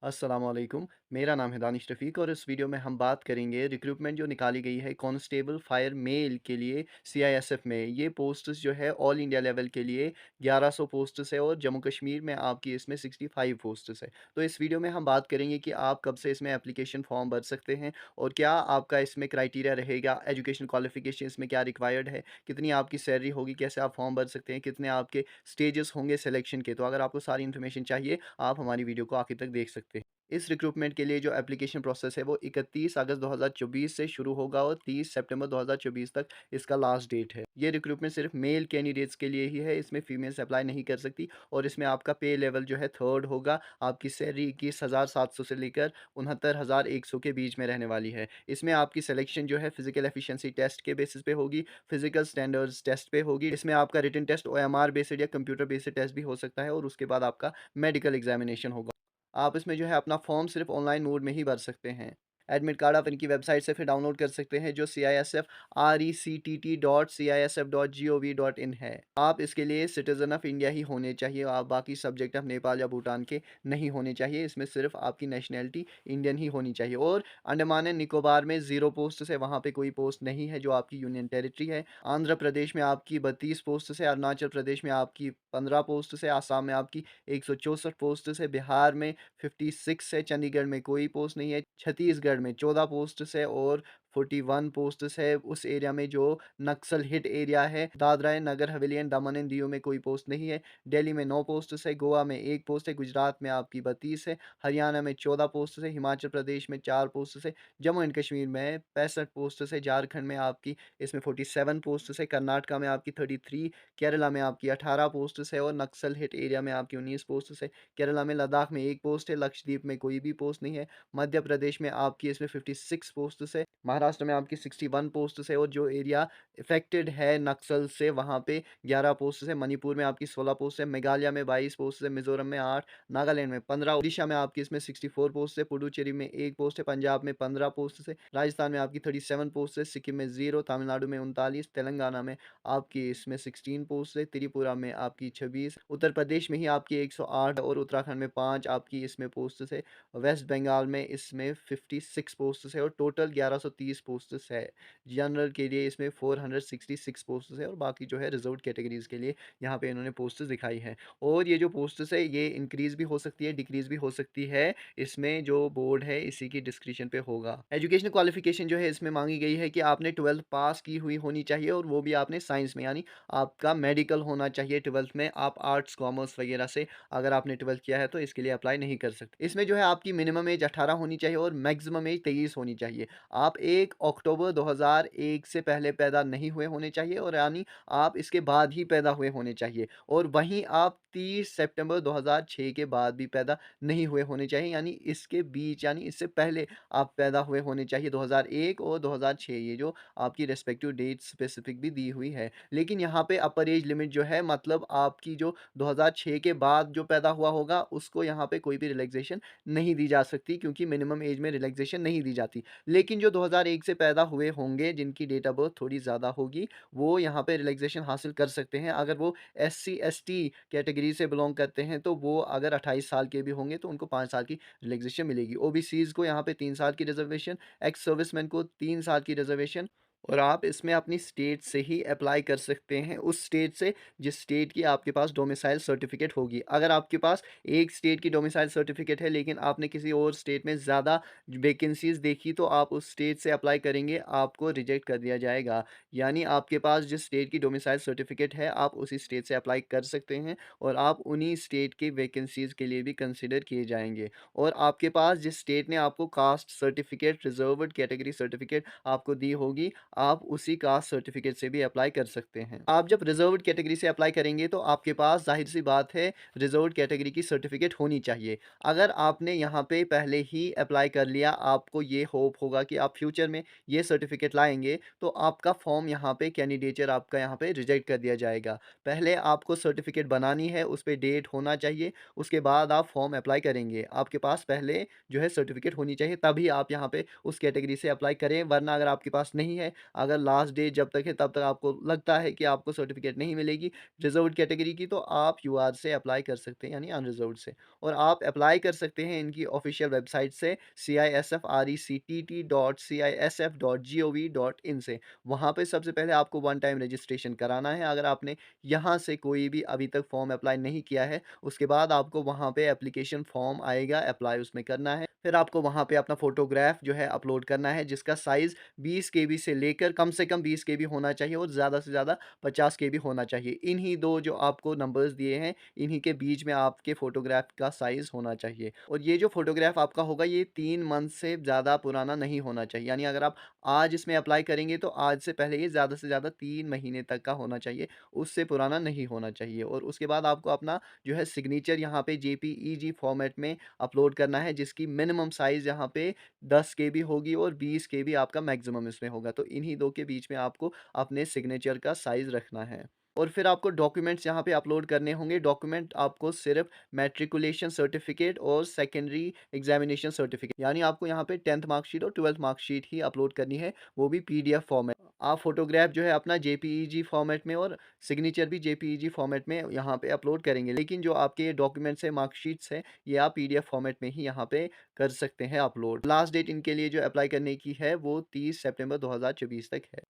अस्सलाम वालेकुम। मेरा नाम है दानिश रफ़ीक और इस वीडियो में हम बात करेंगे रिक्रूटमेंट जो निकाली गई है कांस्टेबल फायर मेल के लिए सीआईएसएफ में। ये पोस्ट्स जो है ऑल इंडिया लेवल के लिए 1100 पोस्ट्स है और जम्मू कश्मीर में आपकी इसमें 65 पोस्ट्स है। तो इस वीडियो में हम बात करेंगे कि आप कब से इसमें एप्लीकेशन फॉर्म भर सकते हैं और क्या आपका इसमें क्राइटेरिया रहेगा, एजुकेशन क्वालिफिकेशन इसमें क्या रिक्वायर्ड है, कितनी आपकी सैलरी होगी, कैसे आप फॉर्म भर सकते हैं, कितने आपके स्टेजेस होंगे सिलेक्शन के। तो अगर आपको सारी इन्फॉर्मेशन चाहिए, आप हमारी वीडियो को आखिर तक देख सकते हैं। इस रिक्रूटमेंट के लिए जो एप्लीकेशन प्रोसेस है वो 31 अगस्त 2024 से शुरू होगा और 30 सितंबर 2024 तक इसका लास्ट डेट है। ये रिक्रूटमेंट सिर्फ मेल कैंडिडेट्स के लिए ही है, इसमें फीमेल्स अप्लाई नहीं कर सकती और इसमें आपका पे लेवल जो है थर्ड होगा। आपकी सैलरी 21,700 से लेकर 69,100 के बीच में रहने वाली है। इसमें आपकी सिलेक्शन जो है फिजिकल एफिशिएंसी टेस्ट के बेसिस पे होगी, फिजिकल स्टैंडर्ड्स टेस्ट पे होगी। इसमें आपका रिटन टेस्ट ओएमआर बेस्ड या कंप्यूटर बेस्ड टेस्ट भी हो सकता है और उसके बाद आपका मेडिकल एग्जामिनेशन होगा। आप इसमें जो है अपना फॉर्म सिर्फ ऑनलाइन मोड में ही भर सकते हैं। एडमिट कार्ड आप इनकी वेबसाइट से फिर डाउनलोड कर सकते हैं जो CISF rectt.cissf.gov.in है। आप इसके लिए सिटीजन ऑफ इंडिया ही होने चाहिए, आप बाकी सब्जेक्ट ऑफ नेपाल या भूटान के नहीं होने चाहिए। इसमें सिर्फ आपकी नेशनैलिटी इंडियन ही होनी चाहिए और अंडमान एंड निकोबार में 0 पोस्ट है, वहाँ पे कोई पोस्ट नहीं है जो आपकी यूनियन टेरिटरी है। आंध्र प्रदेश में आपकी 32 पोस्ट है, अरुणाचल प्रदेश में आपकी 15 पोस्ट है, आसाम में आपकी 164 पोस्ट है, बिहार में 56 है, चंडीगढ़ में कोई पोस्ट नहीं है, छत्तीसगढ़ में 14 पोस्ट्स है और 41 पोस्ट्स है उस एरिया में जो नक्सल हिट एरिया है। Dadra and Nagar Haveli and Daman and दिऊ में कोई पोस्ट नहीं है। दिल्ली में 9 पोस्ट्स है, गोवा में 1 पोस्ट है, गुजरात में आपकी 32 है, हरियाणा में 14 पोस्ट्स है, हिमाचल प्रदेश में 4 पोस्ट्स है, जम्मू एंड कश्मीर में 65 पोस्ट्स है, झारखंड में आपकी इसमें 47 पोस्ट्स है, कर्नाटका में आपकी 33, केरला में आपकी 18 पोस्ट्स है और नक्सल हिट एरिया में आपकी 19 पोस्ट्स है। केरला में लद्दाख में 1 पोस्ट है, लक्षद्वीप में कोई भी पोस्ट नहीं है, मध्य प्रदेश में आपकी इसमें 56 पोस्ट्स है, महाराष्ट्र में आपकी 61 पोस्ट्स है और जो एरिया इफेक्टेड है नक्सल से वहाँ पे 11 पोस्ट्स है, मणिपुर में आपकी 16 पोस्ट है, मेघालय में 22 पोस्ट है, मिजोरम में 8, नागालैंड में 15, ओडिशा में आपकी इसमें 64 पोस्ट है, पुडुचेरी में 1 पोस्ट है, पंजाब में 15 पोस्ट है, राजस्थान में आपकी 37 पोस्ट है, सिक्किम में 0, तमिलनाडु में 39, तेलंगाना में आपकी इसमें 16 पोस्ट है, त्रिपुरा में आपकी 26, उत्तर प्रदेश में ही आपकी 108 और उत्तराखंड में 5 आपकी इसमें पोस्ट्स है, वेस्ट बंगाल में इसमें 56 पोस्ट्स है और टोटल 1130 पोस्ट्स है। जनरल के लिए इसमें 466 पोस्ट्स है और बाकी जो है रिजर्व्ड कैटेगरीज के लिए यहाँ पे इन्होंने पोस्ट्स दिखाई है। और ये जो पोस्ट्स है ये इंक्रीज भी हो सकती है, डिक्रीज भी हो सकती है, इसमें जो बोर्ड है इसी की डिस्क्रिप्शन पे होगा। एजुकेशन क्वालिफिकेशन जो है इसमें मांगी गई है कि आपने 12th पास की हुई होनी चाहिए और वो भी आपने साइंस में, यानी आपका मेडिकल होना चाहिए 12th में। आप आर्ट्स कॉमर्स वगैरह से अगर आपने 12th किया है तो इसके लिए अप्लाई नहीं कर सकते। इसमें जो है आपकी मिनिमम एज 18 होनी चाहिए और मैक्सिमम एज 23 होनी चाहिए। आप 1 अक्टूबर 2001 से पहले पैदा नहीं हुए होने चाहिए और यानी आप इसके बाद ही पैदा हुए होने चाहिए और वहीं आप 30 सितंबर 2006 के बाद भी पैदा नहीं हुए होने चाहिए, यानी इसके बीच, यानी इससे पहले आप पैदा हुए होने चाहिए 2001 और 2006, ये जो आपकी रेस्पेक्टिव डेट स्पेसिफिक भी दी हुई है। लेकिन यहाँ पे अपर एज लिमिट जो है, मतलब आपकी जो 2006 के बाद जो पैदा हुआ होगा उसको यहाँ पे कोई भी रिलैक्सेशन नहीं दी जा सकती क्योंकि मिनिमम एज में रिलैक्सेशन नहीं दी जाती। लेकिन जो 2001 से पैदा हुए होंगे जिनकी डेट ऑफ बर्थ थोड़ी ज़्यादा होगी वो यहाँ पे रिलैक्सेशन हासिल कर सकते हैं। अगर वो SC ST कैटेगरी से बिलोंग करते हैं तो वो अगर 28 साल के भी होंगे तो उनको 5 साल की रिलैक्सेशन मिलेगी। OBCs को यहाँ पे 3 साल की रिजर्वेशन, एक्स सर्विसमैन को 3 साल की रिजर्वेशन और आप इसमें अपनी स्टेट से ही अप्लाई कर सकते हैं, उस स्टेट से जिस स्टेट की आपके पास डोमिसाइल सर्टिफिकेट होगी। अगर आपके पास एक स्टेट की डोमिसाइल सर्टिफिकेट है लेकिन आपने किसी और स्टेट में ज़्यादा वैकेंसीज़ देखी तो आप उस स्टेट से अप्लाई करेंगे, आपको रिजेक्ट कर दिया जाएगा। यानी आपके पास जिस स्टेट की डोमिसाइल सर्टिफिकेट है आप उसी स्टेट से अप्लाई कर सकते हैं और आप उन्हीं स्टेट की वैकेंसीज़ के लिए भी कंसिडर किए जाएंगे। और आपके पास जिस स्टेट ने आपको caste certificate, reserved category certificate आपको दी होगी, आप उसी कास्ट सर्टिफिकेट से भी अप्लाई कर सकते हैं। आप जब रिजर्व्ड कैटेगरी से अप्लाई करेंगे तो आपके पास जाहिर सी बात है रिजर्व्ड कैटेगरी की सर्टिफिकेट होनी चाहिए। अगर आपने यहाँ पे पहले ही अप्लाई कर लिया, आपको ये होप होगा कि आप फ्यूचर में ये सर्टिफिकेट लाएंगे तो आपका फॉर्म यहाँ पे कैंडिडेचर आपका यहाँ पे रिजेक्ट कर दिया जाएगा। पहले आपको सर्टिफिकेट बनानी है, उस पर डेट होना चाहिए, उसके बाद आप फॉर्म अप्लाई करेंगे। आपके पास पहले जो है सर्टिफिकेट होनी चाहिए तभी आप यहाँ पे उस कैटेगरी से अप्लाई करें, वरना अगर आपके पास नहीं है अगर लास्ट डेट जब तक है तब तक आपको लगता है कि आपको सर्टिफ़िकेट नहीं मिलेगी रिज़र्व्ड कैटेगरी की, तो आप यूआर से अप्लाई कर सकते हैं, यानी अनरिज़र्व्ड से। और आप अप्लाई कर सकते हैं इनकी ऑफ़िशियल वेबसाइट से CISFRECTT.CISF.gov.in से। वहाँ पे सबसे पहले आपको वन टाइम रजिस्ट्रेशन कराना है। अगर आपने यहाँ से कोई भी अभी तक फ़ॉर्म अप्लाई नहीं किया है, उसके बाद आपको वहाँ पे एप्लीकेशन फ़ॉर्म आएगा, अप्लाई उसमें करना है। फिर आपको वहाँ पे अपना फ़ोटोग्राफ जो है अपलोड करना है, जिसका साइज़ 20 केबी से लेकर कम से कम 20 केबी होना चाहिए और ज़्यादा से ज़्यादा 50 केबी होना चाहिए। इन्हीं 2 जो आपको नंबर्स दिए हैं, इन्हीं के बीच में आपके फ़ोटोग्राफ का साइज़ होना चाहिए। और ये जो फ़ोटोग्राफ आपका होगा, ये 3 मंथ से ज़्यादा पुराना नहीं होना चाहिए। यानी अगर आप आज इसमें अप्लाई करेंगे, तो आज से पहले ये ज़्यादा से ज़्यादा 3 महीने तक का होना चाहिए, उससे पुराना नहीं होना चाहिए। और उसके बाद आपको अपना जो है सिग्नेचर यहाँ पे जेपीईजी फ़ॉर्मेट में अपलोड करना है, जिसकी मिनिमम साइज़ यहाँ पे 10 केबी होगी और 20 केबी आपका मैक्सिमम इसमें होगा। तो इन्हीं 2 के बीच में आपको अपने सिग्नेचर का साइज़ रखना है। और फिर आपको डॉक्यूमेंट्स यहाँ पे अपलोड करने होंगे। डॉक्यूमेंट आपको सिर्फ़ मैट्रिकुलेशन सर्टिफ़िकेट और सेकेंडरी एग्ज़ामिनेशन सर्टिफ़िकेट, यानी आपको यहाँ पे 10th मार्कशीट और 12th मार्कशीट ही अपलोड करनी है, वो भी पीडीएफ फ़ॉर्मेट। आप फ़ोटोग्राफ जो है अपना जेपीईजी फ़ॉर्मेट में और सिग्नेचर भी जेपीईजी फ़ॉर्मेट में यहाँ पे अपलोड करेंगे। लेकिन जो आपके ये डॉक्यूमेंट्स हैं, मार्कशीट्स हैं, ये आप पीडीएफ फ़ॉर्मेट में ही यहाँ पे कर सकते हैं अपलोड। लास्ट डेट इनके लिए जो अप्लाई करने की है, वो 30 सितंबर 2024 तक है।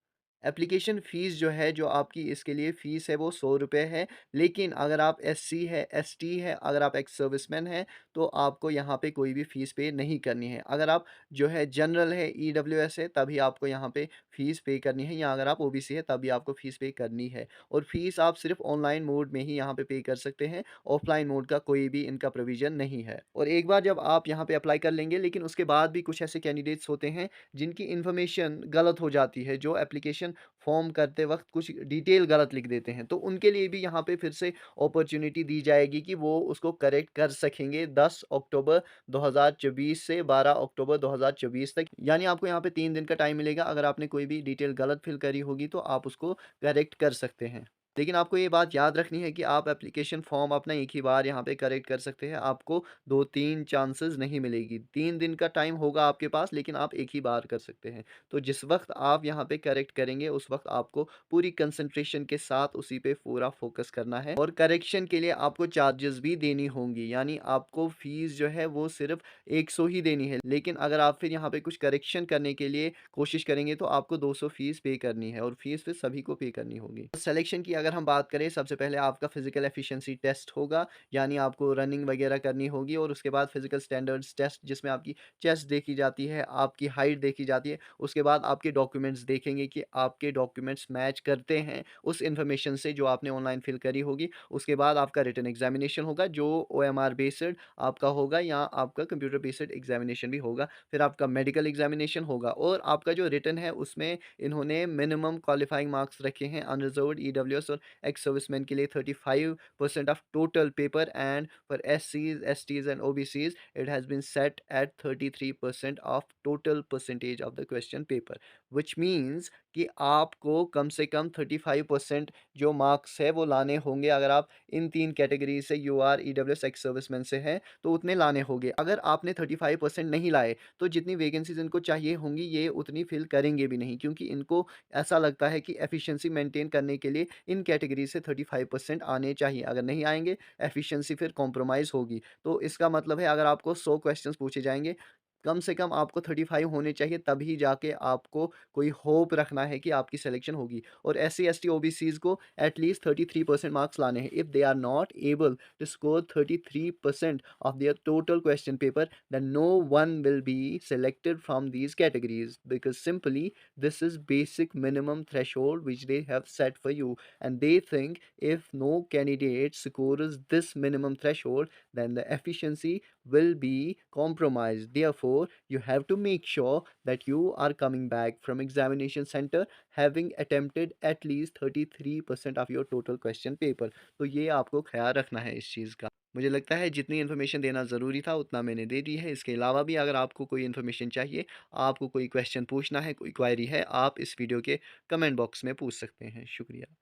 एप्लीकेशन फ़ीस जो है, जो आपकी इसके लिए फ़ीस है, वो ₹100 है। लेकिन अगर आप एससी है, एसटी है, अगर आप एक्स सर्विसमैन हैं, तो आपको यहाँ पे कोई भी फ़ीस पे नहीं करनी है। अगर आप जो है जनरल है, ईडब्ल्यूएस है, तभी आपको यहाँ पे फ़ीस पे करनी है, या अगर आप ओबीसी है, तभी आपको फ़ीस पे करनी है। और फ़ीस आप सिर्फ़ ऑनलाइन मोड में ही यहाँ पे कर सकते हैं, ऑफ़लाइन मोड का कोई भी इनका प्रोविज़न नहीं है। और एक बार जब आप यहाँ पे अप्लाई कर लेंगे, लेकिन उसके बाद भी कुछ ऐसे कैंडिडेट्स होते हैं, जिनकी इन्फॉर्मेशन गलत हो जाती है, जो एप्लीकेशन फ़ॉर्म करते वक़्त कुछ डिटेल गलत लिख देते हैं, तो उनके लिए भी यहाँ पे फिर से अपॉर्च्युनिटी दी जाएगी कि वो उसको करेक्ट कर सकेंगे 10 अक्टूबर 2024 से 12 अक्टूबर 2024 तक। यानी आपको यहाँ पे 3 दिन का टाइम मिलेगा। अगर आपने कोई भी डिटेल गलत फ़िल करी होगी, तो आप उसको करेक्ट कर सकते हैं। लेकिन आपको ये बात याद रखनी है कि आप एप्लीकेशन फ़ॉर्म अपना एक ही बार यहाँ पे करेक्ट कर सकते हैं। आपको 2-3 चांसेस नहीं मिलेगी। 3 दिन का टाइम होगा आपके पास, लेकिन आप एक ही बार कर सकते हैं। तो जिस वक़्त आप यहाँ पे करेक्ट करेंगे, उस वक़्त आपको पूरी कंसंट्रेशन के साथ उसी पे पूरा फ़ोकस करना है। और करेक्शन के लिए आपको चार्जेस भी देनी होंगी, यानी आपको फ़ीस जो है वो सिर्फ़ 100 ही देनी है। लेकिन अगर आप फिर यहाँ पे कुछ करेक्शन करने के लिए कोशिश करेंगे, तो आपको 200 फ़ीस पे करनी है, और फ़ीस फिर सभी को पे करनी होगी। सिलेक्शन की अगर हम बात करें, सबसे पहले आपका फ़िज़िकल एफिशिएंसी टेस्ट होगा, यानी आपको रनिंग वगैरह करनी होगी, और उसके बाद फ़िज़िकल स्टैंडर्ड्स टेस्ट, जिसमें आपकी चेस्ट देखी जाती है, आपकी हाइट देखी जाती है। उसके बाद आपके डॉक्यूमेंट्स देखेंगे कि आपके डॉक्यूमेंट्स मैच करते हैं उस इन्फॉर्मेशन से जो आपने ऑनलाइन फिल करी होगी। उसके बाद आपका रिटन एग्जामिनेशन होगा, जो ओएमआर बेस्ड आपका होगा, या आपका कंप्यूटर बेस्ड एग्जामिनेशन भी होगा। फिर आपका मेडिकल एग्जामिनेशन होगा, और आपका जो रिटन है उसमें इन्होंने मिनिमम क्वालिफाइंग मार्क्स रखे हैं अनरिजर्व्ड, ईडब्ल्यूएस और एक्स सर्विसमैन के लिए 35% of total paper, and for एससीज, STs and OBCs it has been set at 33% of total percentage of the question paper, which means कि आपको कम से कम 35% जो मार्क्स है वो लाने होंगे। अगर आप इन 3 कैटेगरी से यूआर, ईडब्ल्यूएस, एक्स सर्विसमैन से हैं, तो उतने लाने होंगे। अगर आपने 35% नहीं लाए, तो जितनी वैकेंसीज़ इनको चाहिए होंगी, ये उतनी फिल करेंगे भी नहीं, क्योंकि इनको ऐसा लगता है कि एफिशिएंसी मेंटेन करने के लिए इन कैटेगरी से 35% आने चाहिए। अगर नहीं आएँगे, एफिशिएंसी फिर कॉम्प्रोमाइज़ होगी। तो इसका मतलब है, अगर आपको 100 क्वेश्चंस पूछे जाएँगे, कम से कम आपको 35 होने चाहिए, तभी जाके आपको कोई होप रखना है कि आपकी सिलेक्शन होगी। और एससी, एसटी, ओबीसीज़ को एटलीस्ट 33% मार्क्स लाने हैं। If they are not able to score 33% of their total question paper, then no one will be selected from these categories, because simply this is basic minimum threshold which they have set for you, and they think if no candidate scores this minimum threshold, then the efficiency will be compromised. Therefore, you have to make sure that you are coming back from examination center having attempted at least 33% of your total question paper. तो ये आपको ख्याल रखना है इस चीज़ का। मुझे लगता है जितनी इन्फॉर्मेशन देना ज़रूरी था, उतना मैंने दे दी है। इसके अलावा भी अगर आपको कोई इन्फॉर्मेशन चाहिए, आपको कोई क्वेश्चन पूछना है, कोई क्वेरी है, आप इस वीडियो के कमेंट बॉक्स में पूछ सकते हैं। शुक्रिया।